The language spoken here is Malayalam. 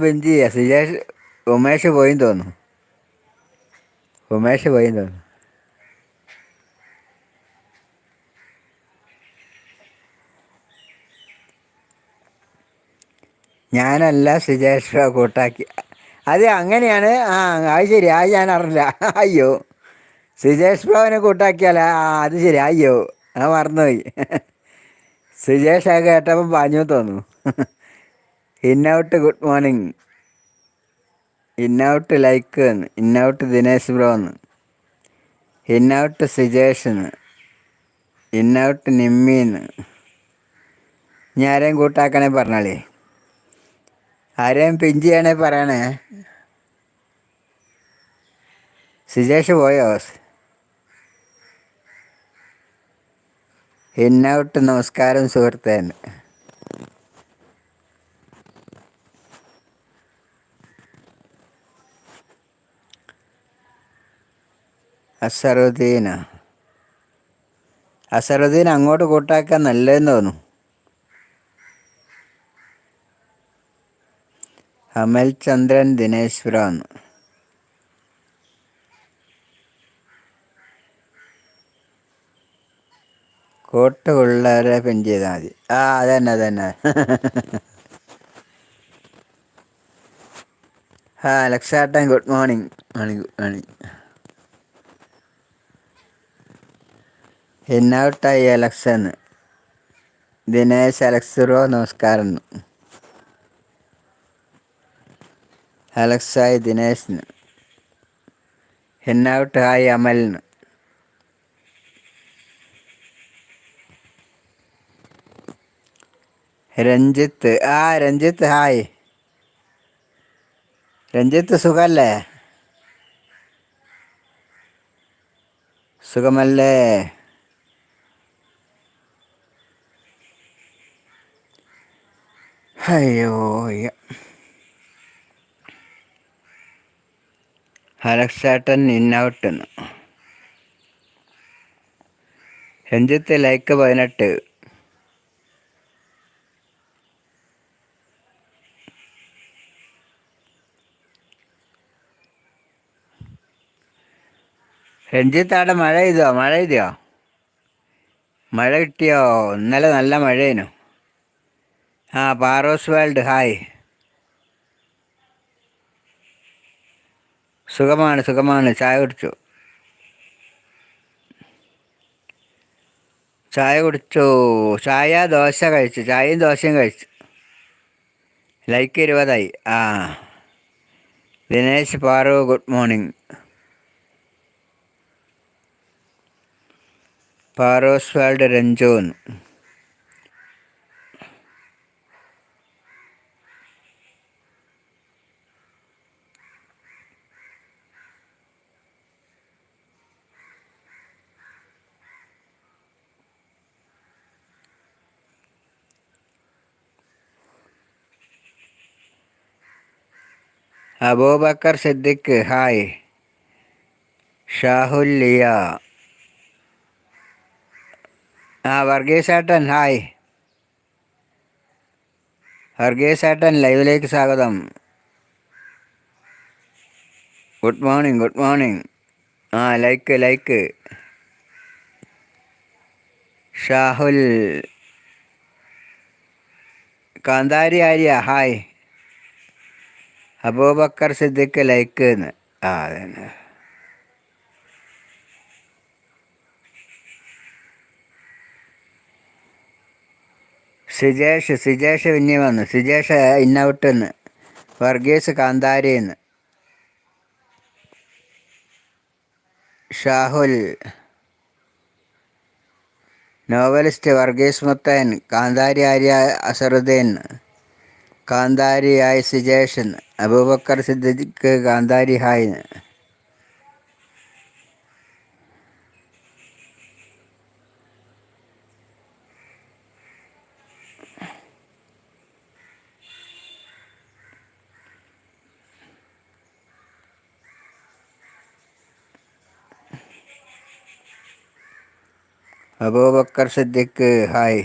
ബെഞ്ച് ചെയ്യാ സുജേഷ് ഉമേഷ് പോയിന്ന് തോന്നുന്നു. ഉമേഷ് പോയിന്ന് തോന്നുന്നു. ഞാനല്ല സുജേഷ് കൂട്ടാക്കി. അത് അങ്ങനെയാണ്. ആ അത് ശരി, അത് ഞാൻ അറിഞ്ഞില്ല. അയ്യോ, സുജേഷ് ബാബുവിനെ കൂട്ടാക്കിയാലേ, ആ അത് ശരി. അയ്യോ, ഞാൻ മറന്നുപോയി. സുജേഷ് അത് കേട്ടപ്പോൾ പാഞ്ഞു തോന്നുന്നു. ഇന്നൗട്ട് ഗുഡ് മോർണിംഗ്. ഇന്നൗട്ട് ലൈക്ക് എന്ന്, ഇന്നൗട്ട് ദിനേശ് ബ്രോ എന്ന്, ഇന്നൗട്ട് സുജേഷ് എന്ന്, ഇന്നൗട്ട് നിമ്മിന്ന്. ഇനി ആരെയും കൂട്ടാക്കണേ പറഞ്ഞാളേ, ആരെയും പിൻ ചെയ്യണേ പറയണേ. സുജേഷ് പോയോ? ഇന്നൗട്ട് നമസ്കാരം സുഹൃത്തേന്ന്. അസറുദ്ദീന, അസറുദ്ദീൻ അങ്ങോട്ട് കൂട്ടാക്കാൻ നല്ലതെന്ന് തോന്നുന്നു. അമൽ ചന്ദ്രൻ ദിനേശ്വരൻ. കൂട്ടുപിള്ളേരെ പിൻ ചെയ്താൽ മതി. ആ അതന്നെ അതന്നെ. ആ അലക്സാട്ടൻ ഗുഡ് മോർണിംഗ്. Good morning. ഇന്നൗട്ടായി അലക്സന്ന്. ദിനേശ് അലക്സുറോ നമസ്കാരം. അലക്സായി ദിനേശിന്. ഇന്നൗട്ട് ഹായ് അമലിന്. രഞ്ജിത്ത്, ആ രഞ്ജിത്ത് ഹായ്. രഞ്ജിത്ത് സുഖല്ലേ? സുഖമല്ലേ? അയ്യോ അലക്സാട്ടൻ ഇന്നൗട്ട്. രഞ്ജിത്ത് ലൈക്ക് 18. രഞ്ജിത്ത് അവിടെ മഴ പെയ്തോ? മഴ പെയ്തോ? മഴ കിട്ടിയോ? ഇന്നലെ നല്ല മഴയേനു. ആ പാറോസ് വേൾഡ് ഹായ്. സുഖമാണ് സുഖമാണ്. ചായ കുടിച്ചു. ചായ കുടിച്ചു. ചായ ദോശ കഴിച്ചു. ചായയും ദോശയും കഴിച്ചു. ലൈക്ക് 20. ആ ദിനേശ് പാറു ഗുഡ് മോർണിംഗ്. പാറോസ് വേൾഡ് രഞ്ജൂൻ. അബൂബക്കർ സിദ്ദിഖ് ഹായ്. ഷാഹുൽ ലിയ. ആ വർഗീസേട്ടൻ ഹായ്. വർഗീസേട്ടൻ ലൈവിലേക്ക് സ്വാഗതം. Good morning good morning. ആ like like. Shahul. Kanthari Arya hi. Abubakar Siddique like എന്ന്. ആ അതന്നെ. സിജേഷ് പിന്നെ വന്നു. സിജേഷ് ഇന്നൗട്ടെന്ന്. വർഗീസ് കാന്താരിന്ന്. ഷാഹുൽ. നോവലിസ്റ്റ് വർഗീസ് മുത്തൻ. കാന്താരി ആര്യ അസറുദ്ദീൻ. കാന്താരി ആയി സിജേഷൻ. അബൂബക്കർ സിദ്ദിഖ് കാന്താരി ഹായ്. അബൂബക്കർ സിദ്ദിഖ് ഹായ്.